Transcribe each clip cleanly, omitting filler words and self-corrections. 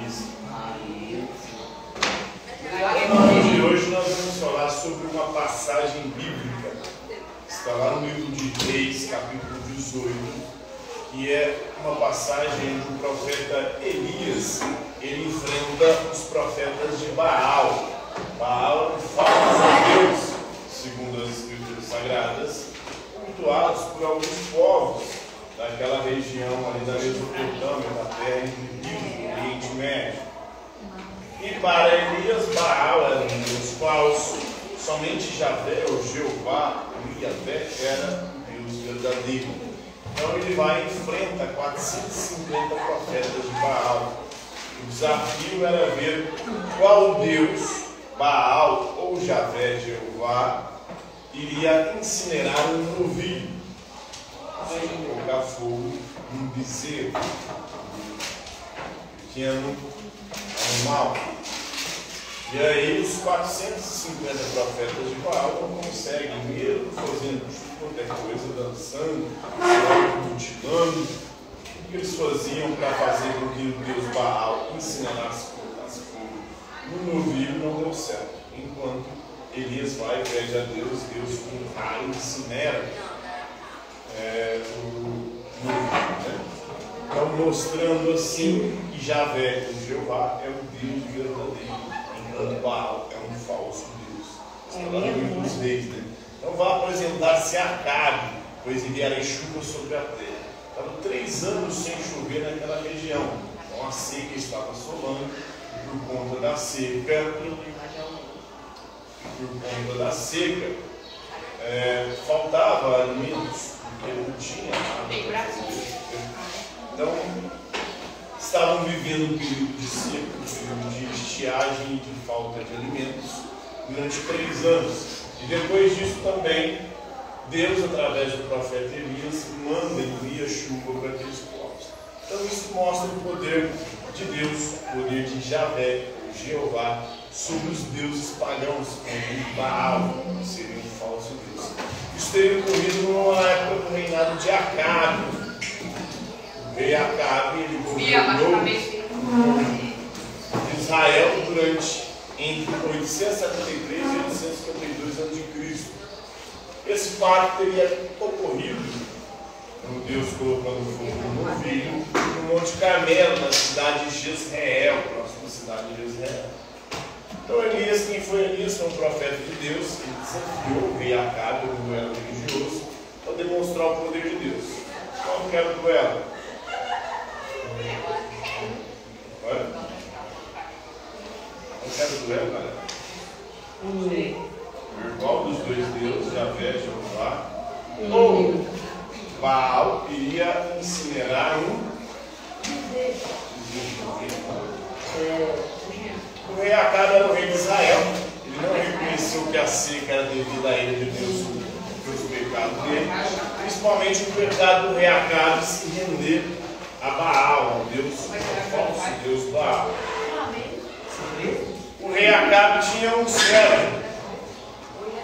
E hoje nós vamos falar sobre uma passagem bíblica que está lá no livro de Reis, capítulo 18, que é uma passagem onde o profeta Elias ele enfrenta os profetas de Baal. Baal é um falso Deus, segundo as escrituras sagradas, cultuados por alguns povos daquela região ali da Mesopotâmia, da terra entre o Oriente Médio. E para Elias, Baal era um Deus falso, somente Javé, ou Jeová, o Iavé, era o Deus verdadeiro. Então ele vai e enfrenta 450 profetas de Baal. O desafio era ver qual Deus, Baal ou Javé, Jeová, iria incinerar um novilho, sem colocar fogo num bezerro, pequeno animal. E aí os 450 profetas de Baal não conseguem, mesmo fazendo qualquer coisa, dançando, mutilando. O que eles faziam para fazer com que o Deus Baal incinerasse fogo no novilho não deu certo. Enquanto Elias vai e pede a Deus, Deus com raio incinera o novilho, né? Então mostrando assim que Javé, o Jeová, é o Deus verdadeiro, enquanto Baal é um falso Deus. Está lá no livro dos Reis, né? Então vai apresentar-se Acabe, pois enviarei chuva sobre a terra. Estavam 3 anos sem chover naquela região. Então a seca estava assolando, e por conta da seca, faltava alimentos, porque não tinha nada. Então, estavam vivendo um período de seca, um período de estiagem e de falta de alimentos durante 3 anos. E depois disso também, Deus, através do profeta Elias, manda envia chuva para aqueles povos. Então isso mostra o poder de Deus, o poder de Javé, o Jeová, sobre os deuses pagãos, como Baal, que seria um falso Deus. Isso teria ocorrido na época do reinado de Acabe. O rei Acabe, ele governou Israel entre 873 e 852 a.C. Esse fato teria ocorrido com Deus colocando fogo no novilho no Monte Carmelo, na cidade de Jezreel, próxima cidade de Jezreel. Então Elias, quem foi Elias? Foi um profeta de Deus que desafiou o rei Acabe, um duelo religioso, para demonstrar o poder de Deus. Qual que era o duelo? Olha. Qual que era o duelo, galera? Qual dos dois deuses, Javé, Jeová, ou Baal iria incinerar o rei Acabe era o rei de Israel. Ele não reconheceu que a seca era devido à ira de Deus pelos pecados dele, principalmente o pecado do rei Acabe se render a Baal, ao Deus, ao falso Deus Baal. O rei Acabe tinha um servo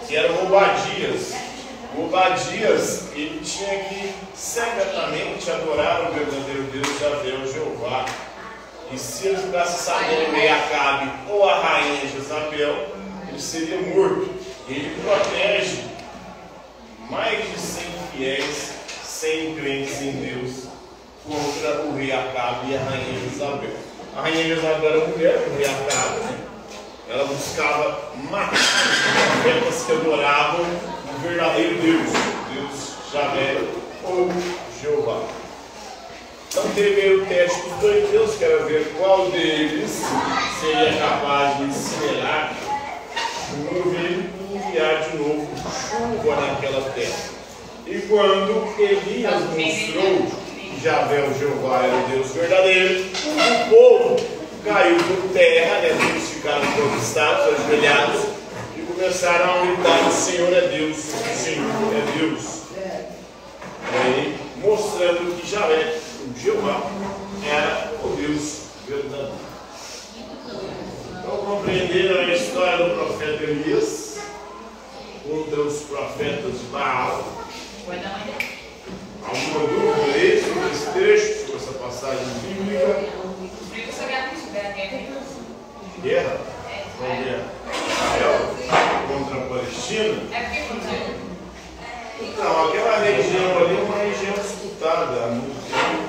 que era Obadias. O Obadias, ele tinha que secretamente adorar o verdadeiro Deus, Javé, o Jeová. E se ele ficasse sabendo o rei Acabe ou a rainha Jezabel, ele seria morto. E ele protege mais de 100 fiéis, 100 crentes em Deus, contra o rei Acabe e a rainha Jezabel. A rainha Jezabel era mulher do rei Acabe, né? Ela buscava matar os profetas que adoravam o verdadeiro Deus, Deus Javé ou Jeová. Então teve o teste dos 2 deuses, que era ver qual deles seria capaz de incinerar o novilho e enviar de novo chuva naquela terra. E quando Elias mostrou que Javé ou Jeová era o Deus verdadeiro, o povo caiu por terra, né? Eles ficaram prostrados, ajoelhados, e começaram a gritar: o Senhor é Deus, o Senhor é Deus. E aí, mostrando que Javé, o Jeová, era o Deus verdadeiro. Então, compreenderam a história do profeta Elias contra os profetas de Baal. Alguma dúvida aí sobre esse texto, sobre essa passagem bíblica? guerra? Qual guerra? Israel contra a Palestina? Então, aquela região ali é uma região disputada há muito tempo.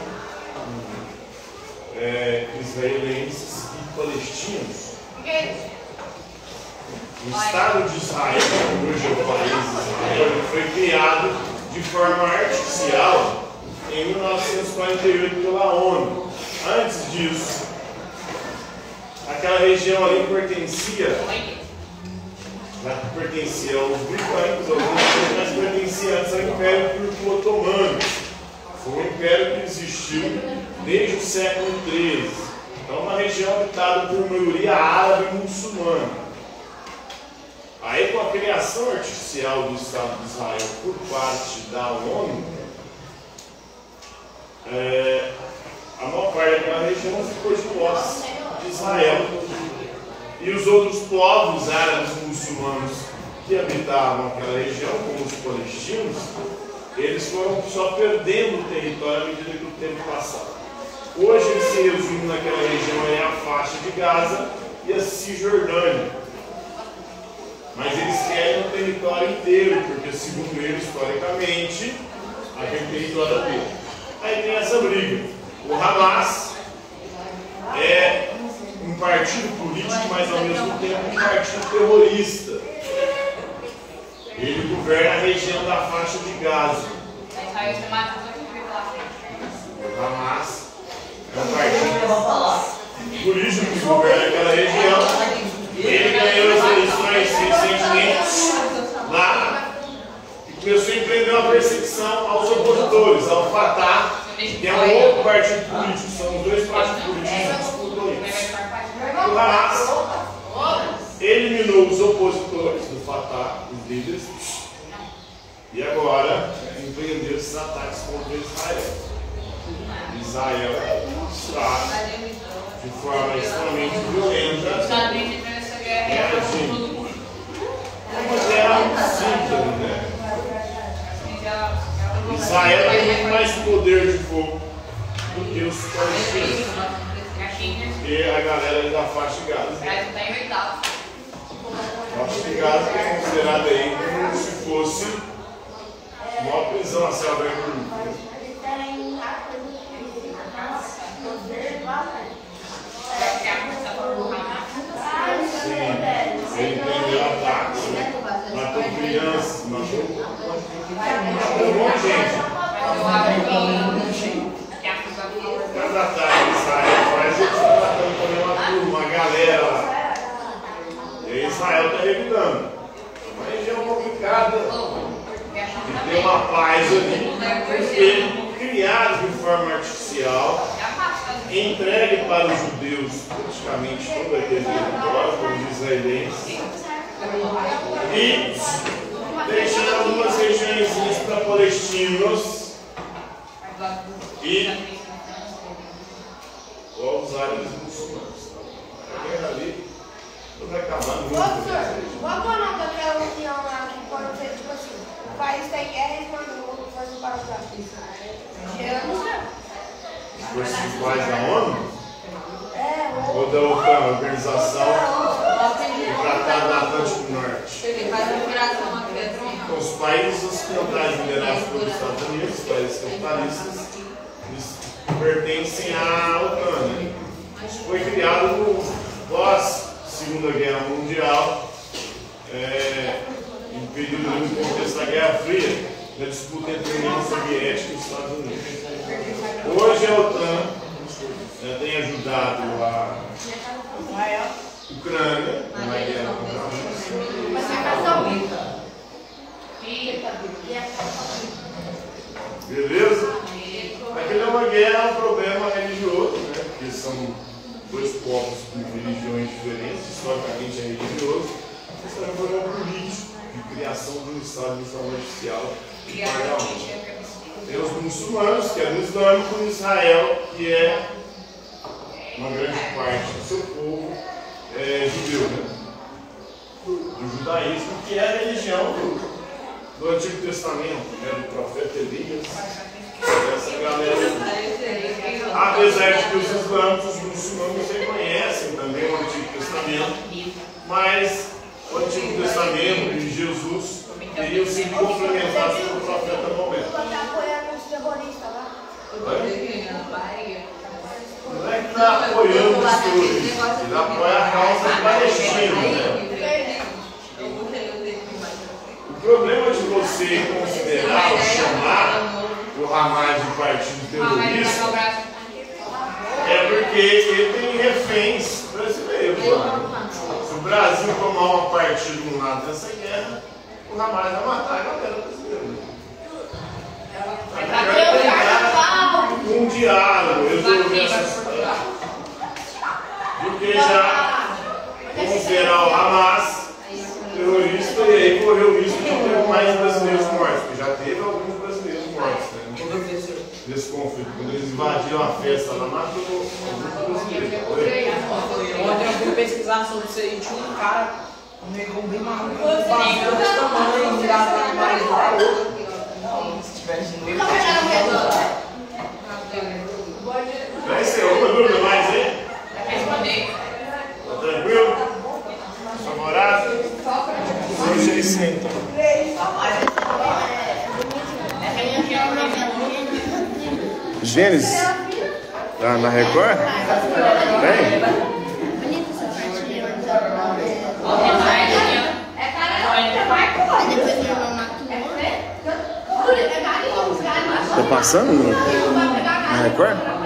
Israelenses e palestinos. O Estado de Israel, hoje é o país de Israel, foi criado de forma artificial em 1948 pela ONU. Antes disso, aquela região ali pertencia aos britânicos, mas pertencia antes ao Império Turco-Otomano. Foi um império que existiu desde o século XIII. Então, uma região habitada por maioria árabe e muçulmana. Aí, com a criação artificial do Estado de Israel por parte da ONU, a maior parte daquela região ficou de posse de Israel. E os outros povos árabes e muçulmanos que habitavam aquela região, como os palestinos, eles foram só perdendo território à medida que o tempo passava. Hoje eles se resumem naquela região, a faixa de Gaza e a Cisjordânia. Mas eles querem o território inteiro, porque segundo eles, historicamente, aquele território é dele. Aí tem essa briga. O Hamas é um partido político, mas ao mesmo tempo um partido terrorista. Ele governa a região da faixa de Gaza. O Hamas é um partido político que governa aquela região. Ele ganhou as eleições recentemente lá e começou a empreender uma perseguição aos opositores, ao Fatah, que é um outro partido político. São os dois partidos políticos que disputam isso. O Hamas eliminou os opositores do Fatah, os líderes, e agora empreendeu esses ataques contra Israel. Israel está de forma extremamente violenta. Uma guerra simples, né? Israel tem muito mais poder de fogo do que os palestinos. E a galera da faixa de Gaza. A faixa de Gaza é considerada aí como se fosse uma prisão a céu aberto. Ele prendeu ataques, matou crianças, matou um monte de gente. Cada ataque que Israel faz, ele está tratando também uma turma, uma galera lá. E Israel está revidando. Uma região complicada. E tem uma paz ali, porque criado de forma artificial, entregue para os judeus praticamente todo aquele território, para os israelenses, e deixando algumas regiões para palestinos e povos árabes e muçulmanos. A guerra ali não vai acabar muito. Qual é o nome daquela união lá que quando você, tipo assim, o país tem guerra e manda o outro fazer para os africanos? Os percentuais da ONU? Ou da OTAN, Organização do Tratado do Atlântico Norte? Então, os países ocidentais liderados pelos Estados Unidos, os países capitalistas, eles pertencem à OTAN. Né? Foi criado no pós-Segunda Guerra Mundial, em período no contexto da Guerra Fria, da disputa entre a União Soviética e os Estados Unidos. Hoje a OTAN tem ajudado a Ucrânia na guerra contra a Rússia. Beleza? Aquilo é uma guerra, é um problema religioso, né? Porque são dois povos com religiões diferentes, historicamente é religioso, mas também é um problema político, de criação de um Estado de forma artificial. Tem os muçulmanos, que é do Islâmico, e Israel, que é uma grande parte do seu povo judeu, né? Do judaísmo, que é a religião do Antigo Testamento, né? Do profeta Elias, essa galera. Apesar de que os islâmicos, os muçulmanos reconhecem também o Antigo Testamento mas o Antigo Testamento de Jesus teriam sido complementados pelo profeta Maomé. Está apoiando os terroristas lá. Não é que está apoiando os terroristas, ele apoia a causa palestina, né? O problema de você considerar ou chamar o Hamas de partido terrorista é porque ele tem reféns brasileiros. Se o Brasil tomar uma partida no lado dessa guerra, o Hamas vai matar a galera brasileira. Um diálogo, resolver essa situação. Porque já considerar o Hamas terrorista e aí correu o risco de ter mais brasileiros mortos, porque já teve alguns brasileiros mortos, né? Nesse conflito. Quando eles invadiram a festa lá, matou alguns brasileiros. Ontem eu fui pesquisar sobre isso aí, tinha um cara, um negão bem maluco, desse tamanho, virado na imagem da outra. Se tivesse de novo, Vai ser uma dúvida mais, hein? Tá tranquilo? Favorável? Hoje é isso então. Gênesis? Tá na Record? Tem? Tá passando na Record?